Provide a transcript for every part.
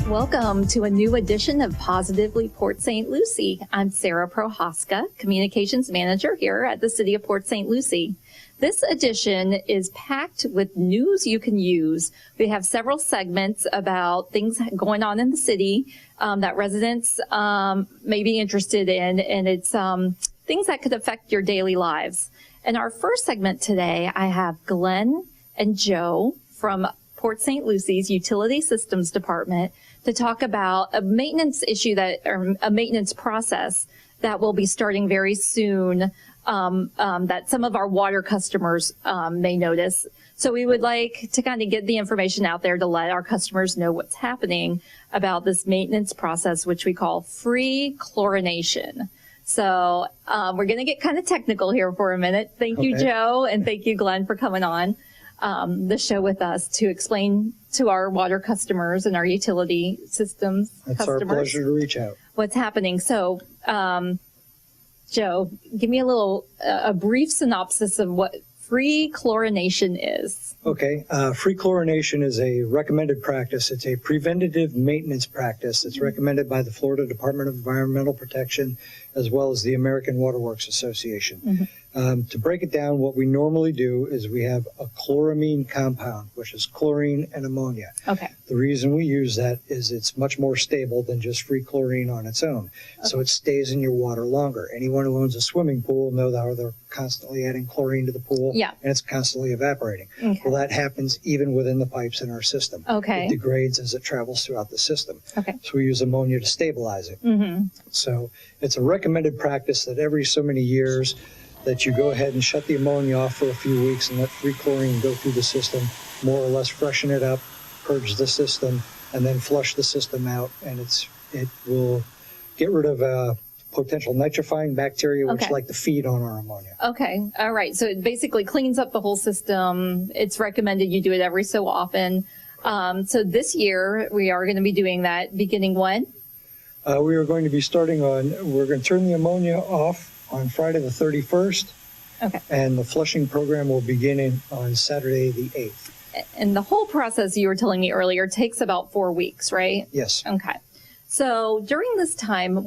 Welcome to a new edition of Positively Port St. Lucie. I'm Sarah Prohaska, Communications Manager here at the City of Port St. Lucie. This edition is packed with news you can use. We have several segments about things going on in the city that residents may be interested in, and it's things that could affect your daily lives. In our first segment today, I have Glenn and Joe from Port St. Lucie's Utility Systems Department to talk about a maintenance issue or a maintenance process that will be starting very soon that some of our water customers may notice. So we would like to kind of get the information out there to let our customers know what's happening about this maintenance process, which we call free chlorination. So we're going to get kind of technical here for a minute. Thank you, Joe, and thank you, Glenn, for coming on the show with us to explain to our water customers and our utility systems customers. It's our pleasure to reach out. What's happening. So, Joe, give me a brief synopsis of what free chlorination is. Okay. Free chlorination is a recommended practice. It's a preventative maintenance practice that's recommended by the Florida Department of Environmental Protection as well as the American Water Works Association. Mm-hmm. To break it down, what we normally do is we have a chloramine compound, which is chlorine and ammonia. Okay. The reason we use that is it's much more stable than just free chlorine on its own. Okay. So it stays in your water longer. Anyone who owns a swimming pool knows how they're constantly adding chlorine to the pool, and it's constantly evaporating. Okay. Well, that happens even within the pipes in our system. Okay. It degrades as it travels throughout the system. Okay. So we use ammonia to stabilize it. Mm-hmm. So it's a recommended practice that every so many years that you go ahead and shut the ammonia off for a few weeks and let free chlorine go through the system, more or less freshen it up, purge the system, and then flush the system out. And it will get rid of potential nitrifying bacteria, which like to feed on our ammonia. Okay. All right. So it basically cleans up the whole system. It's recommended you do it every so often. So this year we are going to be doing that beginning when? We are going to be we're going to turn the ammonia off on Friday the 31st. Okay. And the flushing program will begin on Saturday the 8th. And the whole process you were telling me earlier takes about 4 weeks, right? Yes. Okay. So during this time,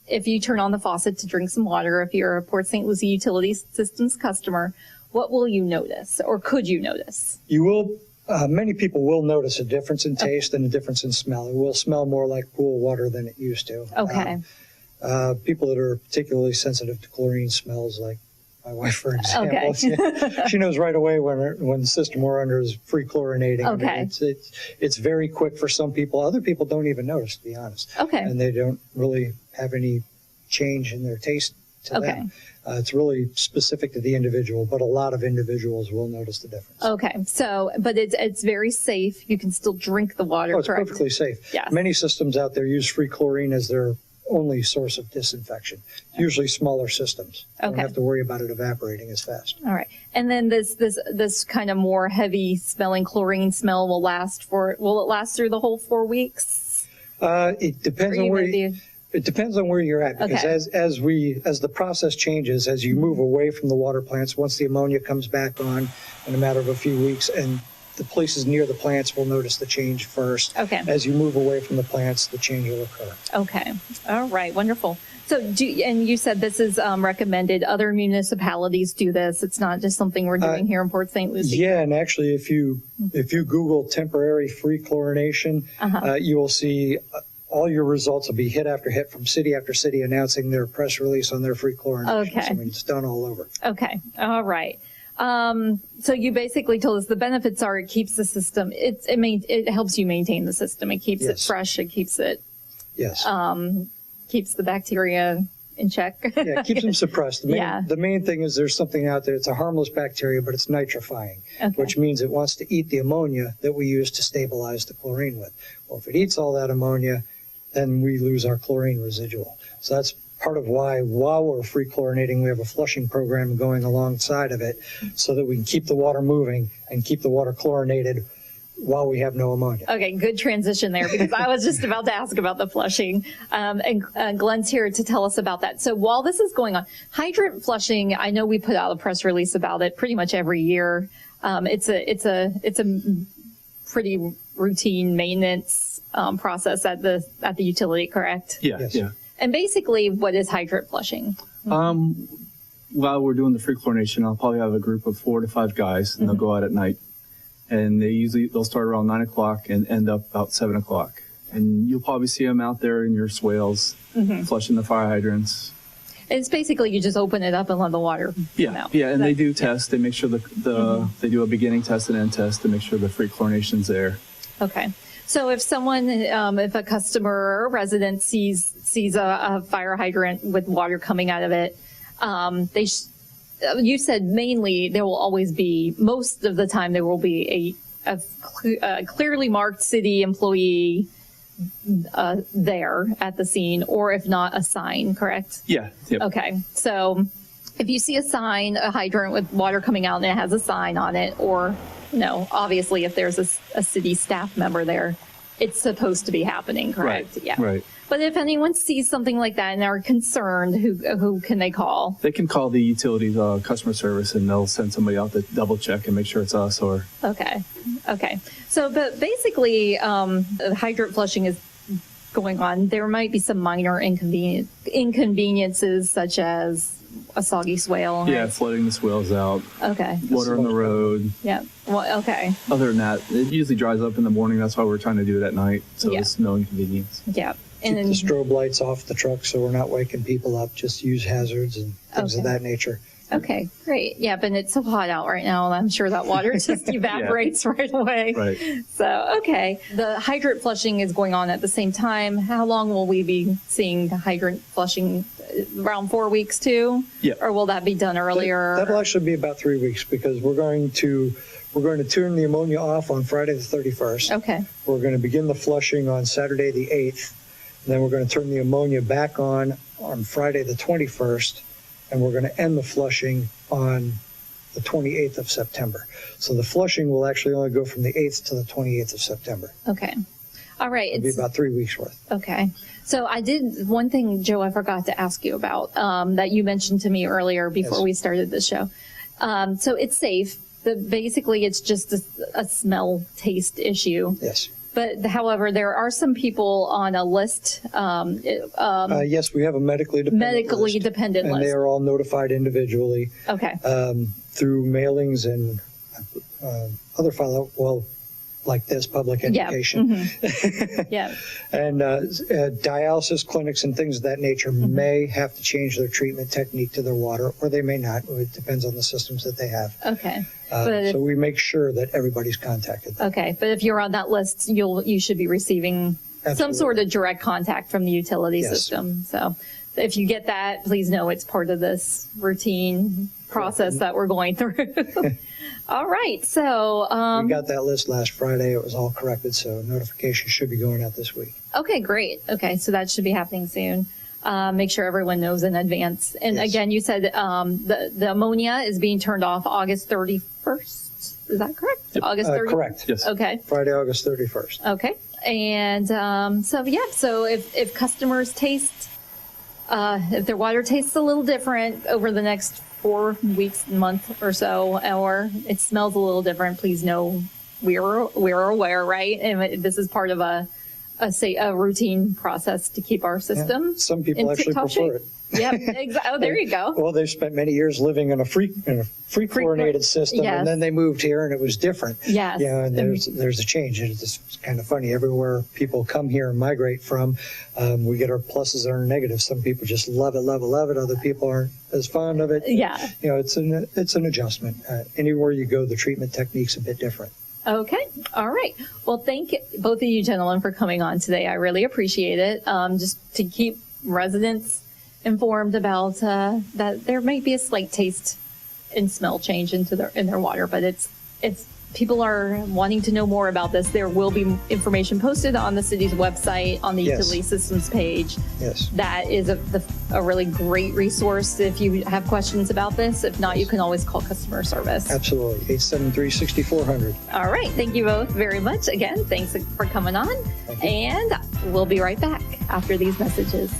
if you turn on the faucet to drink some water, if you're a Port St. Lucie Utility Systems customer, what will you notice, or could you notice? You will. Many people will notice a difference in taste and a difference in smell. It will smell more like pool water than it used to. Okay. People that are particularly sensitive to chlorine smells, like my wife, for example, she knows right away when the system we're under is free chlorinating. Okay. I mean, it's very quick for some people. Other people don't even notice, to be honest. Okay. And they don't really have any change in their taste to them. It's really specific to the individual, but a lot of individuals will notice the difference. Okay. So, but it's very safe. You can still drink the water. Oh, it's perfectly safe. Yes. Many systems out there use free chlorine as their only source of disinfection. Usually smaller systems. Don't have to worry about it evaporating as fast. All right. And then this kind of more heavy smelling chlorine smell will it last through the whole 4 weeks? It depends on it depends on where you're at, because as the process changes, as you move away from the water plants, once the ammonia comes back on in a matter of a few weeks, and the places near the plants will notice the change first. Okay. As you move away from the plants, the change will occur. Okay. All right. Wonderful. So, and you said this is recommended. Other municipalities do this. It's not just something we're doing here in Port St. Lucie. Yeah, and actually, if you Google temporary free chlorination, you will see all your results will be hit after hit from city after city announcing their press release on their free chlorination. Okay. So, I mean, it's done all over. Okay. All right. So you basically told us the benefits are it keeps the system, it helps you maintain the system. It keeps it fresh. It keeps it, keeps the bacteria in check. Yeah, it keeps them suppressed. The main thing is there's something out there. It's a harmless bacteria, but it's nitrifying, which means it wants to eat the ammonia that we use to stabilize the chlorine with. Well, if it eats all that ammonia, then we lose our chlorine residual. So that's part of why, while we're free chlorinating, we have a flushing program going alongside of it so that we can keep the water moving and keep the water chlorinated while we have no ammonia. Okay, good transition there, because I was just about to ask about the flushing. And Glenn's here to tell us about that. So while this is going on, hydrant flushing, I know we put out a press release about it pretty much every year. It's a pretty routine maintenance process at the utility, correct? Yeah, Yes. yeah. And basically, what is hydrant flushing? While we're doing the free chlorination, I'll probably have a group of 4 to 5 guys, and they'll go out at night. And they'll start around 9 o'clock and end up about 7 o'clock. And you'll probably see them out there in your swales, flushing the fire hydrants. It's basically you just open it up and let the water come out. Yeah, and they do test. They make sure they do a beginning test and end test to make sure the free chlorination's there. Okay. So if someone, if a customer or resident sees a fire hydrant with water coming out of it, you said mainly there will always be, most of the time there will be a clearly marked city employee there at the scene, or if not, a sign, correct? Yeah. Yep. Okay. So if you see a sign, a hydrant with water coming out and it has a sign on it, or no, obviously if there's a city staff member there, it's supposed to be happening, correct? Right. Yeah. Right. But if anyone sees something like that and are concerned, who can they call? They can call the utilities customer service, and they'll send somebody out to double check and make sure it's us. Or Okay. So, but basically, hydrant flushing is going on. There might be some minor inconveniences, such as a soggy swale. yeah, Right? flooding the swales out, Okay. water on the road. Yeah. Well, okay. Other than that, it usually dries up in the morning. That's why we're trying to do it at night, so Yeah. it's no inconvenience. Yeah. Keep the strobe lights off the truck so we're not waking people up. Just use hazards and things of Okay. that nature. Okay, great. Yeah, but it's so hot out right now, and I'm sure that water just evaporates right away. Right. So, okay. The hydrant flushing is going on at the same time. How long will we be seeing the hydrant flushing? Around 4 weeks too? Yeah. Or will that be done earlier? That'll actually be about 3 weeks because we're going to turn the ammonia off on Friday the 31st. Okay. We're going to begin the flushing on Saturday the 8th. And then we're going to turn the ammonia back on Friday the 21st. And we're going to end the flushing on the 28th of September. So the flushing will actually only go from the 8th to the 28th of September. Okay. All right. It'll be about 3 weeks worth. Okay. So I did one thing, Joe, I forgot to ask you about that you mentioned to me earlier before Yes. we started the show. So it's safe. Basically, it's just a smell taste issue. Yes. But however, there are some people on a list, Yes, we have a medically dependent list, and they are all notified individually Okay. through mailings and other like this, public education. Yeah. And dialysis clinics and things of that nature may have to change their treatment technique to their water, or they may not. It depends on the systems that they have. Okay. So we make sure that everybody's contacted. Okay. But if you're on that list, you should be receiving some Absolutely. sort of direct contact from the utility Yes. system. So if you get that, please know it's part of this routine process that we're going through. All right. So, We got that list last Friday. It was all corrected, so notification should be going out this week. okay, great. Okay. So that should be happening soon. Make sure everyone knows in advance. And Yes. again, you said the ammonia is being turned off August 31st. Is that correct? Yep. August 30th? Correct. Yes. Okay. Friday, August 31st. Okay. And so if customers taste, if their water tastes a little different over the next 4 weeks, month or so, or it smells a little different, please know we're aware, right? And this is part of a routine process to keep our system. Some people in actually tip-top prefer shape. it. Yep. Exactly. Oh, there you go. Well, they've spent many years living in a free chlorinated system, Yes. and then they moved here, and it was different. Yes. Yeah, and there's a change. It's kind of funny. Everywhere people come here and migrate from, we get our pluses and our negatives. Some people just love it. Other people aren't as fond of it. Yeah. You know, it's an adjustment. Anywhere you go, the treatment technique's a bit different. Okay. All right. Well, thank both of you gentlemen for coming on today. I really appreciate it. Just to keep residents informed about that there might be a slight taste and smell change in their water, but it's people are wanting to know more about this. There will be information posted on the city's website on the Yes. utility systems page. Yes. That is a really great resource if you have questions about this. If not, you can always call customer service. Absolutely. 873-6400. All right. Thank you both very much. Again, thanks for coming on. Thank you. And we'll be right back after these messages.